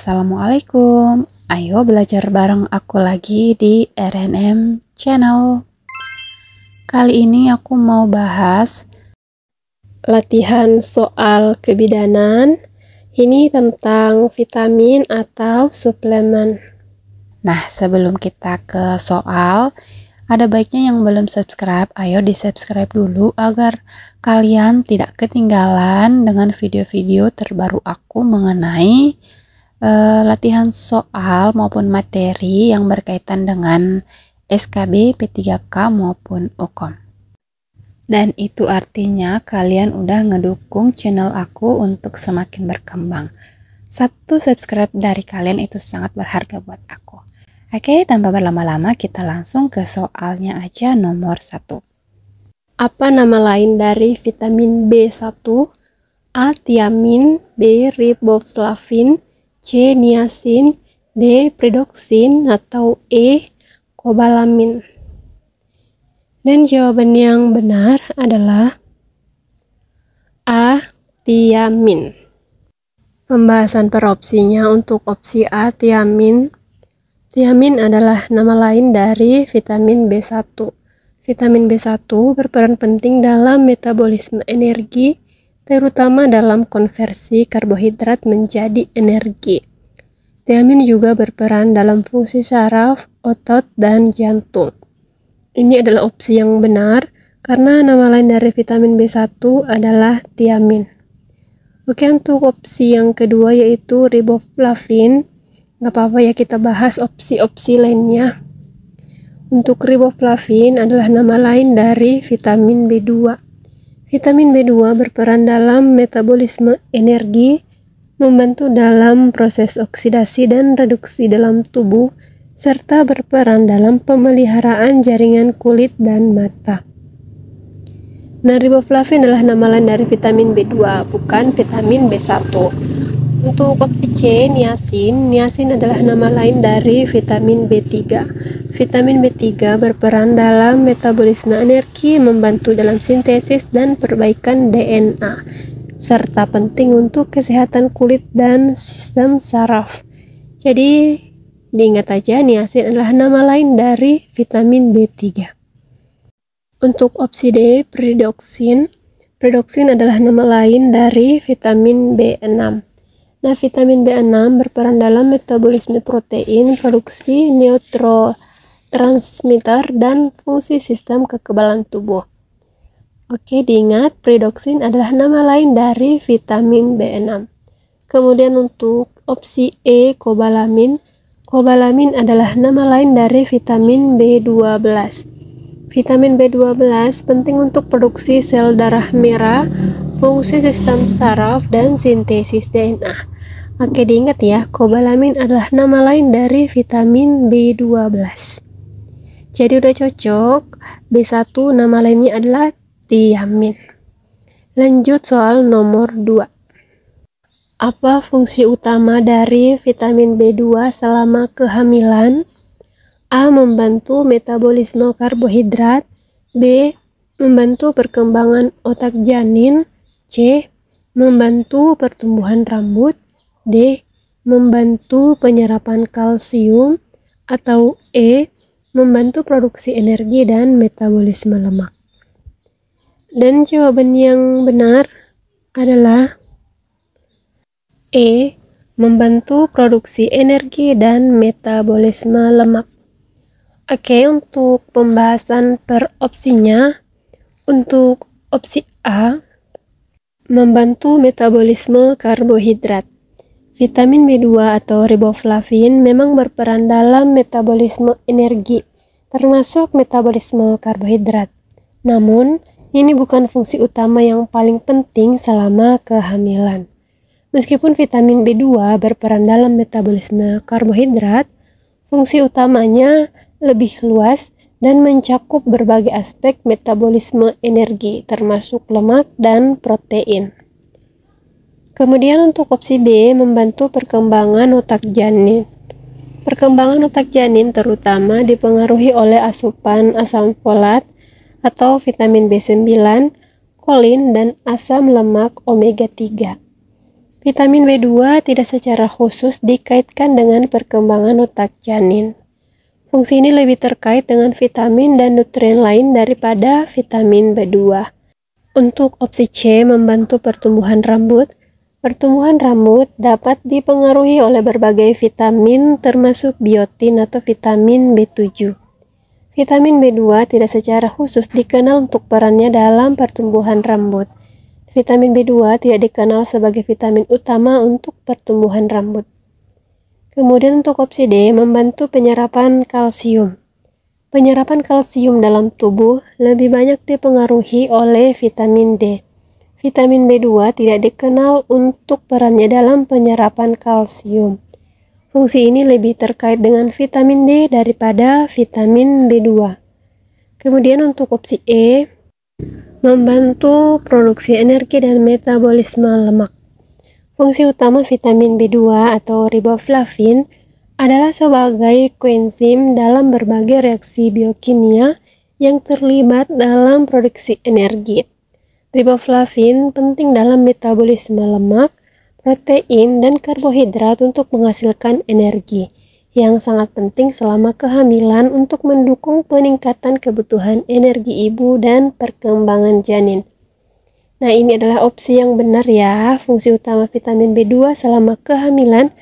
Assalamualaikum, ayo belajar bareng aku lagi di RNM Channel. Kali ini aku mau bahas latihan soal kebidanan. Ini tentang vitamin atau suplemen. Nah, sebelum kita ke soal, ada baiknya yang belum subscribe, ayo di subscribe dulu agar kalian tidak ketinggalan dengan video-video terbaru aku mengenai latihan soal maupun materi yang berkaitan dengan SKB, P3K maupun UKOM. Dan itu artinya kalian udah ngedukung channel aku untuk semakin berkembang. Satu subscribe dari kalian itu sangat berharga buat aku. Oke, tanpa berlama-lama kita langsung ke soalnya aja nomor 1. Apa nama lain dari vitamin B1? A. Thiamin, B. Riboflavin, C. Niacin, D. Pyridoxine, atau E. Cobalamin. Dan jawaban yang benar adalah A. Thiamin. Pembahasan per opsinya. Untuk opsi A, thiamin. Thiamin adalah nama lain dari vitamin B1. Vitamin B1 berperan penting dalam metabolisme energi, terutama dalam konversi karbohidrat menjadi energi. Thiamin juga berperan dalam fungsi saraf, otot, dan jantung. Ini adalah opsi yang benar, karena nama lain dari vitamin B1 adalah thiamin. Oke, untuk opsi yang kedua yaitu riboflavin. Gak apa-apa ya, kita bahas opsi-opsi lainnya. Untuk riboflavin adalah nama lain dari vitamin B2. Vitamin B2 berperan dalam metabolisme energi, membantu dalam proses oksidasi dan reduksi dalam tubuh, serta berperan dalam pemeliharaan jaringan kulit dan mata. Nah, riboflavin adalah nama lain dari vitamin B2, bukan vitamin B1. Untuk opsi C, niacin. Niacin adalah nama lain dari vitamin B3. Vitamin B3 berperan dalam metabolisme energi, membantu dalam sintesis dan perbaikan DNA, serta penting untuk kesehatan kulit dan sistem saraf. Jadi, diingat aja, niacin adalah nama lain dari vitamin B3. Untuk opsi D, pyridoxine. Pyridoxine adalah nama lain dari vitamin B6. Nah, vitamin B6 berperan dalam metabolisme protein, produksi neurotransmitter, dan fungsi sistem kekebalan tubuh. Oke, diingat, pyridoxine adalah nama lain dari vitamin B6. Kemudian untuk opsi E, cobalamin. Cobalamin adalah nama lain dari vitamin B12. Vitamin B12 penting untuk produksi sel darah merah, fungsi sistem saraf, dan sintesis DNA. Oke, diingat ya, cobalamin adalah nama lain dari vitamin B12. Jadi udah cocok, B1 nama lainnya adalah thiamin. Lanjut soal nomor 2. Apa fungsi utama dari vitamin B2 selama kehamilan? A. Membantu metabolisme karbohidrat. B. Membantu perkembangan otak janin. C. Membantu pertumbuhan rambut. D. Membantu penyerapan kalsium. Atau E. Membantu produksi energi dan metabolisme lemak. Dan jawaban yang benar adalah E. Membantu produksi energi dan metabolisme lemak. Oke, untuk pembahasan per opsinya. Untuk opsi A, membantu metabolisme karbohidrat. Vitamin B2 atau riboflavin memang berperan dalam metabolisme energi, termasuk metabolisme karbohidrat. Namun, ini bukan fungsi utama yang paling penting selama kehamilan. Meskipun vitamin B2 berperan dalam metabolisme karbohidrat, fungsi utamanya lebih luas dan mencakup berbagai aspek metabolisme energi, termasuk lemak dan protein. Kemudian untuk opsi B, membantu perkembangan otak janin. Perkembangan otak janin terutama dipengaruhi oleh asupan asam folat atau vitamin B9, kolin, dan asam lemak omega 3. Vitamin B2 tidak secara khusus dikaitkan dengan perkembangan otak janin. Fungsi ini lebih terkait dengan vitamin dan nutrien lain daripada vitamin B2. Untuk opsi C, membantu pertumbuhan rambut. Pertumbuhan rambut dapat dipengaruhi oleh berbagai vitamin termasuk biotin atau vitamin B7. Vitamin B2 tidak secara khusus dikenal untuk perannya dalam pertumbuhan rambut. Vitamin B2 tidak dikenal sebagai vitamin utama untuk pertumbuhan rambut. Kemudian untuk opsi D, membantu penyerapan kalsium. Penyerapan kalsium dalam tubuh lebih banyak dipengaruhi oleh vitamin D. Vitamin B2 tidak dikenal untuk perannya dalam penyerapan kalsium. Fungsi ini lebih terkait dengan vitamin D daripada vitamin B2. Kemudian untuk opsi E, membantu produksi energi dan metabolisme lemak. Fungsi utama vitamin B2 atau riboflavin adalah sebagai koenzim dalam berbagai reaksi biokimia yang terlibat dalam produksi energi. Riboflavin penting dalam metabolisme lemak, protein, dan karbohidrat untuk menghasilkan energi, yang sangat penting selama kehamilan untuk mendukung peningkatan kebutuhan energi ibu dan perkembangan janin. Nah, ini adalah opsi yang benar ya. Fungsi utama vitamin B2 selama kehamilan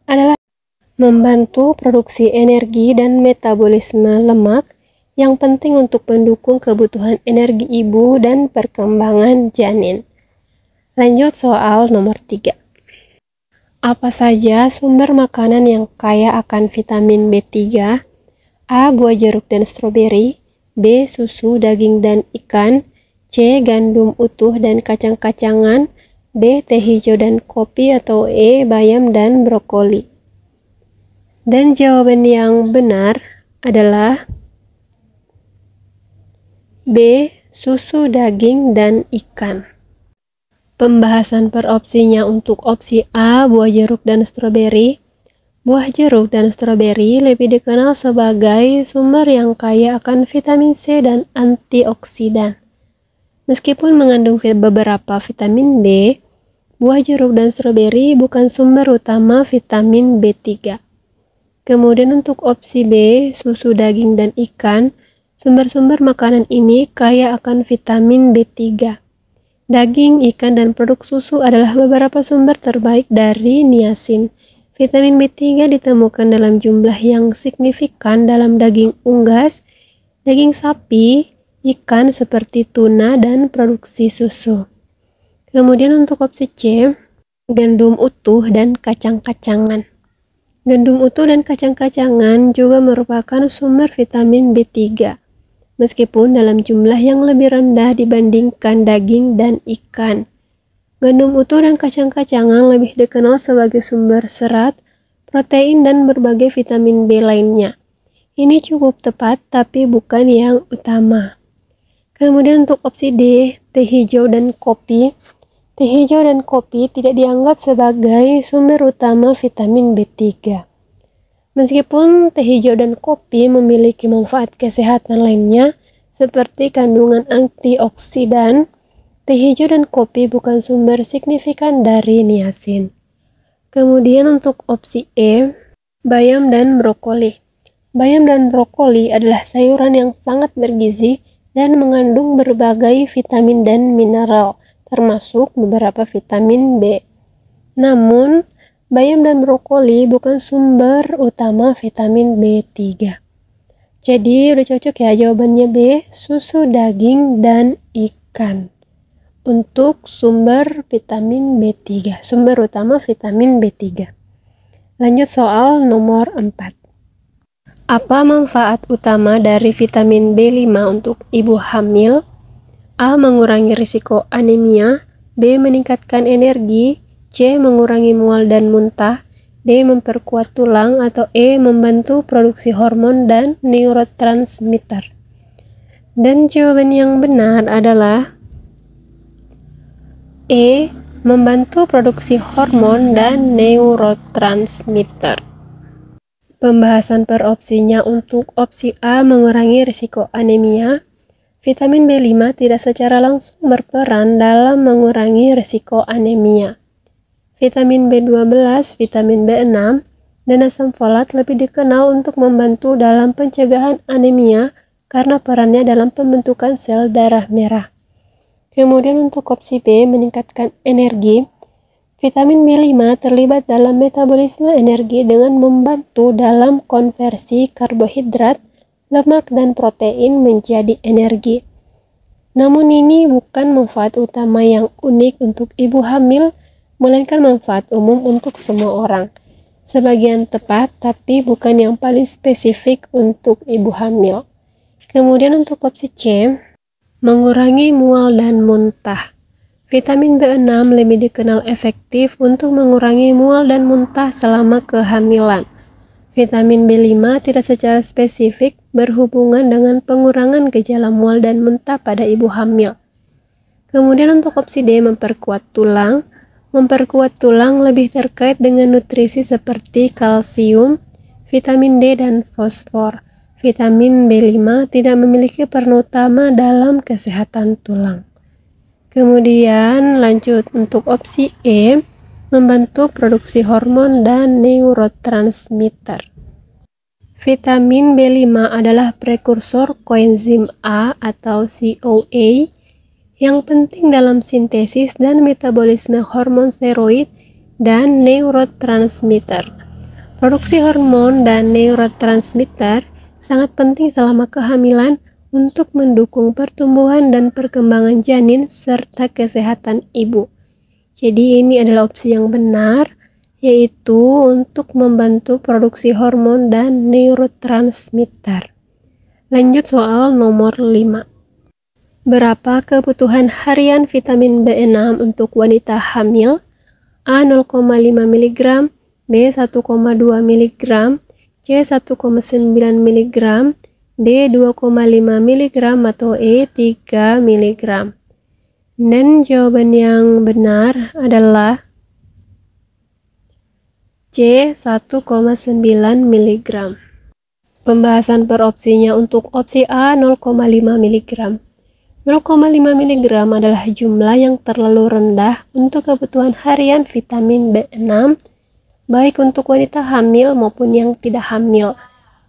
adalah membantu produksi energi dan metabolisme lemak yang penting untuk mendukung kebutuhan energi ibu dan perkembangan janin. Lanjut soal nomor 3. Apa saja sumber makanan yang kaya akan vitamin B3? A. Buah jeruk dan stroberi. B. Susu, daging, dan ikan. C. Gandum utuh dan kacang-kacangan. D. Teh hijau dan kopi. Atau E. Bayam dan brokoli. Dan jawaban yang benar adalah B. Susu, daging, dan ikan. Pembahasan per opsinya untuk opsi A, buah jeruk dan stroberi. Buah jeruk dan stroberi lebih dikenal sebagai sumber yang kaya akan vitamin C dan antioksidan. Meskipun mengandung beberapa vitamin B, buah jeruk dan stroberi bukan sumber utama vitamin B3. Kemudian untuk opsi B, susu, daging, dan ikan, sumber-sumber makanan ini kaya akan vitamin B3. Daging, ikan, dan produk susu adalah beberapa sumber terbaik dari niacin. Vitamin B3 ditemukan dalam jumlah yang signifikan dalam daging unggas, daging sapi, ikan seperti tuna, dan produksi susu. Kemudian untuk opsi C, gandum utuh dan kacang-kacangan. Gandum utuh dan kacang-kacangan juga merupakan sumber vitamin B3. Meskipun dalam jumlah yang lebih rendah dibandingkan daging dan ikan. Gandum utuh dan kacang-kacangan lebih dikenal sebagai sumber serat, protein, dan berbagai vitamin B lainnya. Ini cukup tepat, tapi bukan yang utama. Kemudian untuk opsi D, teh hijau dan kopi. Teh hijau dan kopi tidak dianggap sebagai sumber utama vitamin B3. Meskipun teh hijau dan kopi memiliki manfaat kesehatan lainnya, seperti kandungan antioksidan, teh hijau dan kopi bukan sumber signifikan dari niacin. Kemudian untuk opsi E, bayam dan brokoli. Bayam dan brokoli adalah sayuran yang sangat bergizi dan mengandung berbagai vitamin dan mineral, termasuk beberapa vitamin B. Namun, bayam dan brokoli bukan sumber utama vitamin B3. Jadi udah cocok ya jawabannya B, susu, daging, dan ikan. Untuk sumber vitamin B3, sumber utama vitamin B3. Lanjut soal nomor 4. Apa manfaat utama dari vitamin B5 untuk ibu hamil? A. Mengurangi risiko anemia. B. Meningkatkan energi. C. Mengurangi mual dan muntah. D. Memperkuat tulang. Atau E. Membantu produksi hormon dan neurotransmitter. Dan jawaban yang benar adalah E. Membantu produksi hormon dan neurotransmitter. Pembahasan per opsinya untuk opsi A, mengurangi risiko anemia. Vitamin B5 tidak secara langsung berperan dalam mengurangi risiko anemia. vitamin B12, vitamin B6, dan asam folat lebih dikenal untuk membantu dalam pencegahan anemia karena perannya dalam pembentukan sel darah merah. Kemudian untuk opsi B, meningkatkan energi. Vitamin B5 terlibat dalam metabolisme energi dengan membantu dalam konversi karbohidrat, lemak, dan protein menjadi energi. Namun ini bukan manfaat utama yang unik untuk ibu hamil, melainkan manfaat umum untuk semua orang. Sebagian tepat, tapi bukan yang paling spesifik untuk ibu hamil. Kemudian untuk opsi C, mengurangi mual dan muntah. Vitamin B6 lebih dikenal efektif untuk mengurangi mual dan muntah selama kehamilan. Vitamin B5 tidak secara spesifik berhubungan dengan pengurangan gejala mual dan muntah pada ibu hamil. Kemudian untuk opsi D, memperkuat tulang. Memperkuat tulang lebih terkait dengan nutrisi seperti kalsium, vitamin D, dan fosfor. Vitamin B5 tidak memiliki peran utama dalam kesehatan tulang. Kemudian lanjut untuk opsi E, membantu produksi hormon dan neurotransmitter. Vitamin B5 adalah prekursor koenzim A atau CoA yang penting dalam sintesis dan metabolisme hormon steroid dan neurotransmitter. Produksi hormon dan neurotransmitter sangat penting selama kehamilan untuk mendukung pertumbuhan dan perkembangan janin serta kesehatan ibu. Jadi ini adalah opsi yang benar, yaitu untuk membantu produksi hormon dan neurotransmitter. Lanjut soal nomor 5. Berapa kebutuhan harian vitamin B6 untuk wanita hamil? A 0,5 mg, B 1,2 mg, C 1,9 mg, D 2,5 mg, atau E 3 mg. Dan jawaban yang benar adalah C 1,9 mg. Pembahasan per opsinya untuk opsi A 0,5 mg. 0,5 mg adalah jumlah yang terlalu rendah untuk kebutuhan harian vitamin B6, baik untuk wanita hamil maupun yang tidak hamil.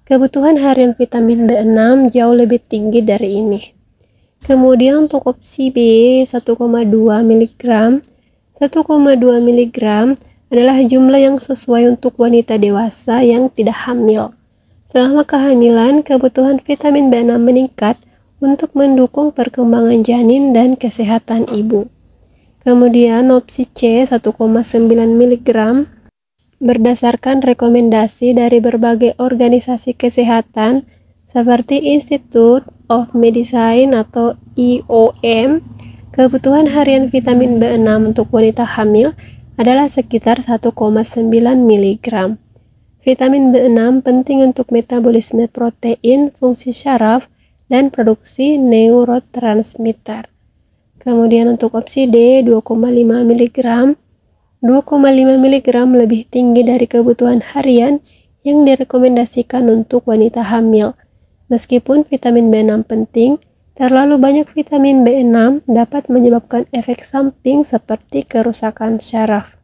Kebutuhan harian vitamin B6 jauh lebih tinggi dari ini. Kemudian untuk opsi B, 1,2 mg. 1,2 mg adalah jumlah yang sesuai untuk wanita dewasa yang tidak hamil. Selama kehamilan, kebutuhan vitamin B6 meningkat untuk mendukung perkembangan janin dan kesehatan ibu. Kemudian opsi C 1,9 mg berdasarkan rekomendasi dari berbagai organisasi kesehatan seperti Institute of Medicine atau IOM, kebutuhan harian vitamin B6 untuk wanita hamil adalah sekitar 1,9 mg. Vitamin B6 penting untuk metabolisme protein, fungsi syaraf, dan produksi neurotransmitter. Kemudian untuk opsi D, 2,5 mg. 2,5 mg lebih tinggi dari kebutuhan harian yang direkomendasikan untuk wanita hamil. Meskipun vitamin B6 penting, terlalu banyak vitamin B6 dapat menyebabkan efek samping seperti kerusakan syaraf.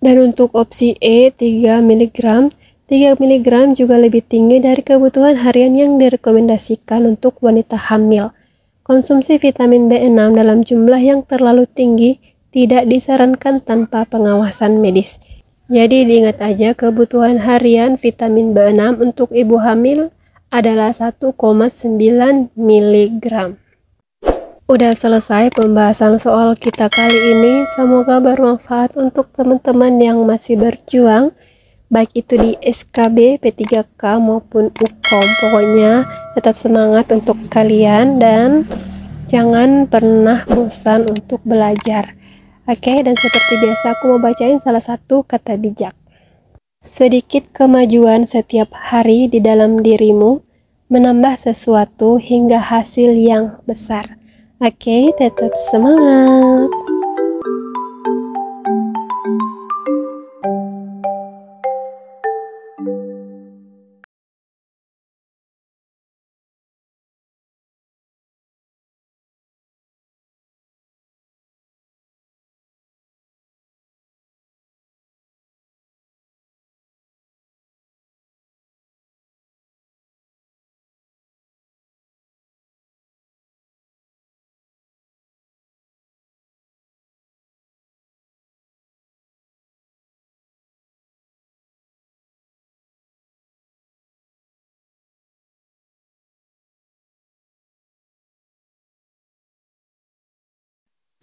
Dan untuk opsi E, 3 mg. 3 mg juga lebih tinggi dari kebutuhan harian yang direkomendasikan untuk wanita hamil. Konsumsi vitamin B6 dalam jumlah yang terlalu tinggi tidak disarankan tanpa pengawasan medis. Jadi diingat aja, kebutuhan harian vitamin B6 untuk ibu hamil adalah 1,9 mg. Udah selesai pembahasan soal kita kali ini. Semoga bermanfaat untuk teman-teman yang masih berjuang, baik itu di SKB, P3K maupun UKOM. Pokoknya tetap semangat untuk kalian dan jangan pernah bosan untuk belajar. Oke, dan seperti biasa aku mau bacain salah satu kata bijak. Sedikit kemajuan setiap hari di dalam dirimu menambah sesuatu hingga hasil yang besar. Oke, tetap semangat.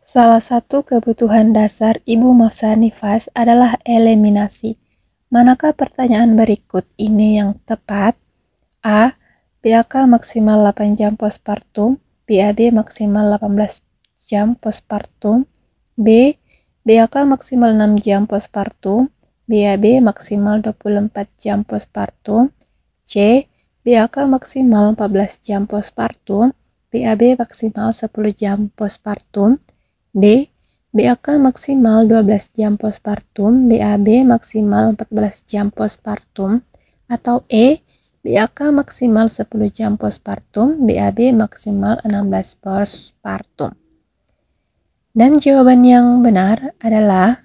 Salah satu kebutuhan dasar ibu masa nifas adalah eliminasi. Manakah pertanyaan berikut ini yang tepat? A. BAK maksimal 8 jam postpartum, BAB maksimal 18 jam postpartum. B. BAK maksimal 6 jam postpartum, BAB maksimal 24 jam postpartum. C. BAK maksimal 14 jam postpartum, BAB maksimal 10 jam postpartum. D. BAK maksimal 12 jam postpartum, BAB maksimal 14 jam postpartum. Atau E. BAK maksimal 10 jam postpartum, BAB maksimal 16 postpartum. Dan jawaban yang benar adalah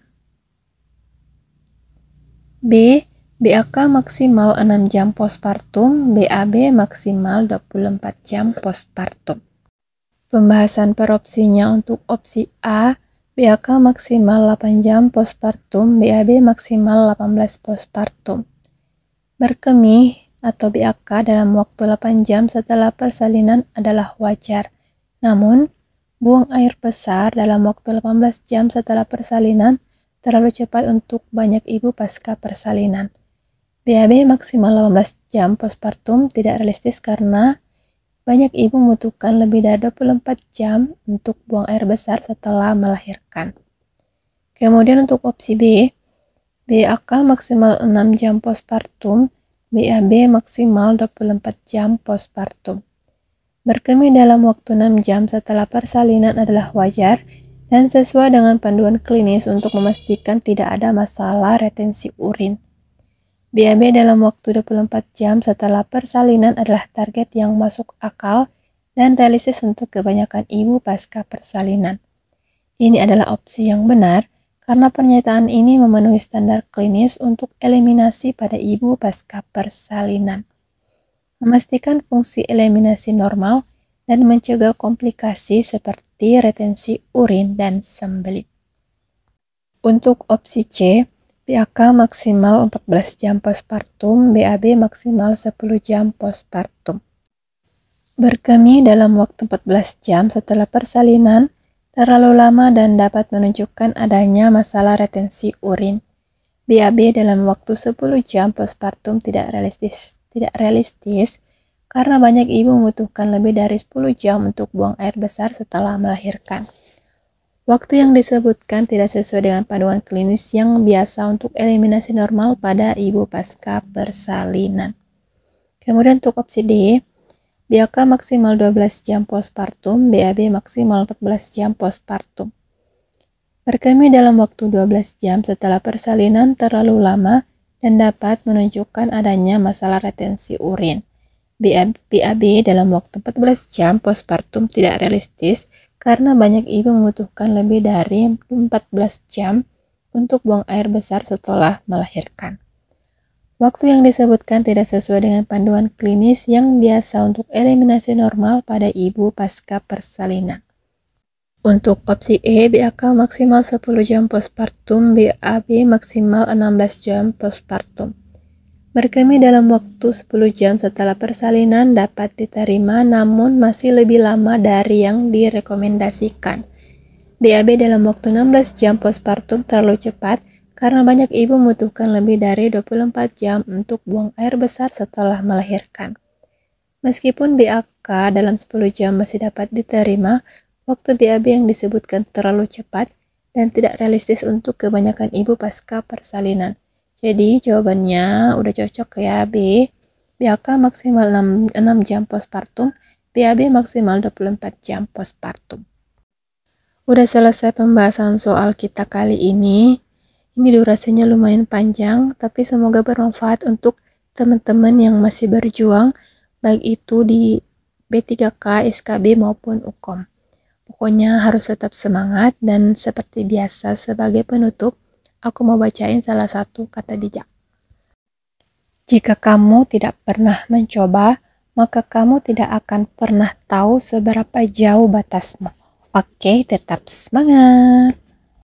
B. BAK maksimal 6 jam postpartum, BAB maksimal 24 jam postpartum. Pembahasan per opsinya untuk opsi A, BAK maksimal 8 jam postpartum, BAB maksimal 18 postpartum. Berkemih atau BAK dalam waktu 8 jam setelah persalinan adalah wajar. Namun, buang air besar dalam waktu 18 jam setelah persalinan terlalu cepat untuk banyak ibu pasca persalinan. BAB maksimal 18 jam postpartum tidak realistis karena banyak ibu membutuhkan lebih dari 24 jam untuk buang air besar setelah melahirkan. Kemudian untuk opsi B, BAK maksimal 6 jam postpartum, BAB maksimal 24 jam postpartum. Berkemih dalam waktu 6 jam setelah persalinan adalah wajar dan sesuai dengan panduan klinis untuk memastikan tidak ada masalah retensi urin. BAB dalam waktu 24 jam setelah persalinan adalah target yang masuk akal dan realistis untuk kebanyakan ibu pasca persalinan. Ini adalah opsi yang benar karena pernyataan ini memenuhi standar klinis untuk eliminasi pada ibu pasca persalinan. Memastikan fungsi eliminasi normal dan mencegah komplikasi seperti retensi urin dan sembelit. Untuk opsi C, BAK maksimal 14 jam postpartum, BAB maksimal 10 jam postpartum. Berkemih dalam waktu 14 jam setelah persalinan terlalu lama dan dapat menunjukkan adanya masalah retensi urin. BAB dalam waktu 10 jam postpartum tidak realistis karena banyak ibu membutuhkan lebih dari 10 jam untuk buang air besar setelah melahirkan. Waktu yang disebutkan tidak sesuai dengan panduan klinis yang biasa untuk eliminasi normal pada ibu pasca persalinan. Kemudian untuk opsi D, BAK maksimal 12 jam postpartum, BAB maksimal 14 jam postpartum. Berkemih dalam waktu 12 jam setelah persalinan terlalu lama dan dapat menunjukkan adanya masalah retensi urin. BAB dalam waktu 14 jam postpartum tidak realistis karena banyak ibu membutuhkan lebih dari 14 jam untuk buang air besar setelah melahirkan. Waktu yang disebutkan tidak sesuai dengan panduan klinis yang biasa untuk eliminasi normal pada ibu pasca persalinan. Untuk opsi E, BAK maksimal 10 jam postpartum, BAB maksimal 16 jam postpartum. Berkemih dalam waktu 10 jam setelah persalinan dapat diterima namun masih lebih lama dari yang direkomendasikan. BAB dalam waktu 16 jam postpartum terlalu cepat karena banyak ibu membutuhkan lebih dari 24 jam untuk buang air besar setelah melahirkan. Meskipun BAK dalam 10 jam masih dapat diterima, waktu BAB yang disebutkan terlalu cepat dan tidak realistis untuk kebanyakan ibu pasca persalinan. Jadi jawabannya udah cocok ya B. BAK maksimal 6 jam postpartum, BAB maksimal 24 jam postpartum. Udah selesai pembahasan soal kita kali ini. Ini durasinya lumayan panjang, tapi semoga bermanfaat untuk teman-teman yang masih berjuang, baik itu di B3K, SKB maupun UKOM. Pokoknya harus tetap semangat dan seperti biasa sebagai penutup, aku mau bacain salah satu kata bijak. Jika kamu tidak pernah mencoba, maka kamu tidak akan pernah tahu seberapa jauh batasmu. Oke, tetap semangat!